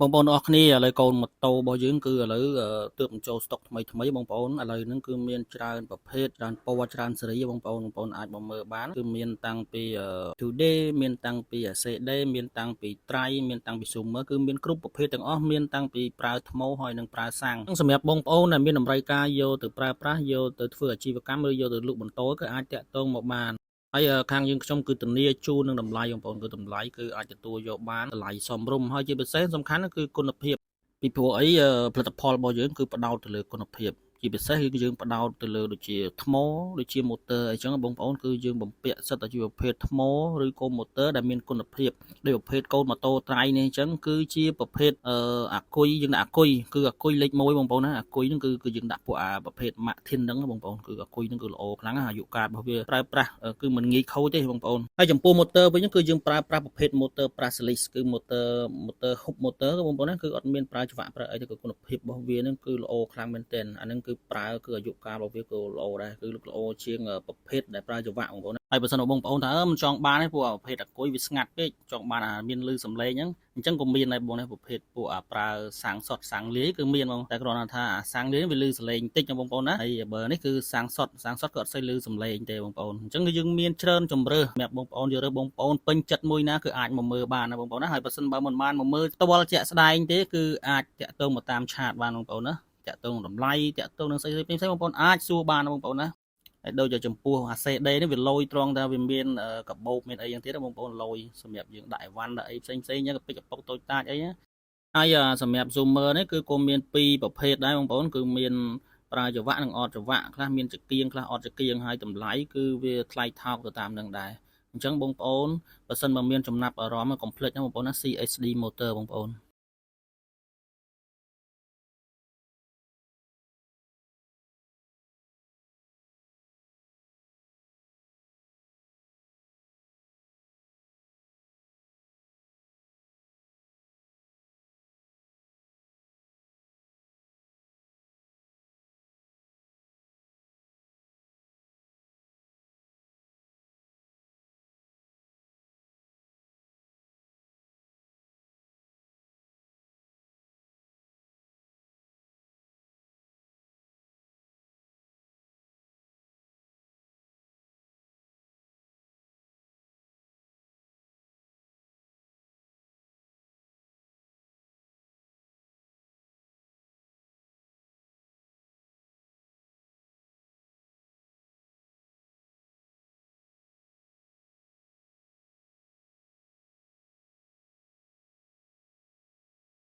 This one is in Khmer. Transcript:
បងប្អូនអរគ្នាឥឡូវកូនម៉ូតូរបស់យើងគឺឥឡូវទើបបញ្ចូលស្តុកថ្មីបងប្អូនឥឡូវហ្នឹងគឺមានច្រើនប្រភេទច្រើនពណ៌ច្រើនស៊េរីបងប្អូនអាចមកមើលបានគឺមានតាំងពី 2D មានតាំងពី CD មានតាំងពី Tri មានតាំងពី Zoomer គឺមានគ្រប់ប្រភេទទាំងអស់មានតាំងពីប្រើថ្មហើយនិងប្រើសាំងសម្រាប់បងប្អូនដែលមានតម្រូវការយកទៅប្រើប្រាស់យកទៅធ្វើអាជីវកម្មឬយកទៅលក់បន្តគឺអាចតាក់ទងមកបានហើយខាងយើងខ្ញុំគឺធានាជូននឹងតម្លៃបងប្អូនគឺតម្លៃគឺអាចទទួលយកបានតម្លៃសមរម្យហើយជាពិសេសសំខាន់គឺគុណភាពពីព្រោះអីផលិតផលរបស់យើងគឺផ្ដោតទៅលើគុណភាពជាពិសេសគឺយើងផ្ដោតទៅលើដូចជាថ្មដូចជាម៉ូទ័រអញ្ចឹងបងប្អូនគឺយើងបំពាក់សិតតែជាប្រភេទថ្មឬក៏ម៉ូទ័រដែលមានគុណភាពដូចប្រភេទកូនម៉ូតូត្រៃនេះអញ្ចឹងគឺជាប្រភេទអាគុយយើងដាក់អាគុយគឺអាគុយលេខ1បងប្អូនណាអាគុយហ្នឹងគឺយើងដាក់ពួកប្រភេទម៉ាក់ធីនហ្នឹងបងប្អូនគឺអាគុយហ្នឹងគឺល្អខ្លាំងអាយុកាលរបស់វាប្រើប្រាស់គឺមិនងាយខូចទេបងប្អូនហើយចំពោះម៉ូទ័រវិញគឺយើងប្រើប្រាស់ប្រភេទម៉ូទ័រ Praxis គឺម៉ូទ័រ hub motor បងប្អូនណាគឺអត់មានប្រើច្រវាក់ប្រើអីទេគឺគុណភាពរបស់វាហ្នឹងគឺល្អខ្លាំងមែនទែនអាហ្នឹងគឺប្រើគឺអាយុកាលរបស់វាគឺល្អដែរគឺល្អជាងប្រភេទដែលប្រើច្រវាក់បងប្អូនហើយបើសិនបងប្អូនថាមិនចង់បានទេពួកប្រភេទអាគុយវាស្ងាត់ពេកចង់បានមានលឺសំឡេងហ្នឹងអញ្ចឹងក៏មានដែរបងណាប្រភេទពួកប្រើសាំងសុតសាំងលាយគឺមានបងតែគ្រាន់តែថាសាំងលាយវាលឺសំឡេងតិចណាបងប្អូនណាហើយបើនេះគឺសាំងសុតក៏អត់សូវលឺសំឡេងទេបងប្អូនអញ្ចឹងគឺយើងមានច្រើនជម្រើសសម្រាប់បងប្អូនយករើសបងប្អូនពេញចិត្តមួយណាគឺអាចមកមើលបានណាបងប្អូនណាហើយបើសិនបើមិនបានមកមើលផ្ទាល់ជាក់ស្ដែងទេគឺអាចតាក់ទងមកតាមឆាតបានបងប្អូនណាតាក់ទងតម្លៃតាក់ទងនឹងស្អីផ្សេងៗបងប្អូនអាចសួរបានណាបងប្អូនណាហើយដូចជាចំពោះអាសេដេនេះវាលយត្រង់ថាវាមានកាបូបមានអីយ៉ាងទៀតបងប្អូនលយសម្រាប់យើងដាក់អីវ៉ាន់ដាក់អីផ្សេងហ្នឹងក៏ពេចកពុកតូចតាចអីណាហើយសម្រាប់ Zoomer នេះគឺក៏មានពីរប្រភេទដែរបងប្អូនគឺមានប្រើច្រវាក់និងអត់ច្រវាក់ខ្លះមានចង្គៀងខ្លះអត់ចង្គៀងហើយតម្លៃគឺវាថ្លៃថោកទៅតាមនឹងដែរអញ្ចឹងបងប្អូនបើសិនមកមានចំណាប់អារម្មណ៍កុំភ្លេចណាបងប្អូនណា CHD Motor បងប្អូន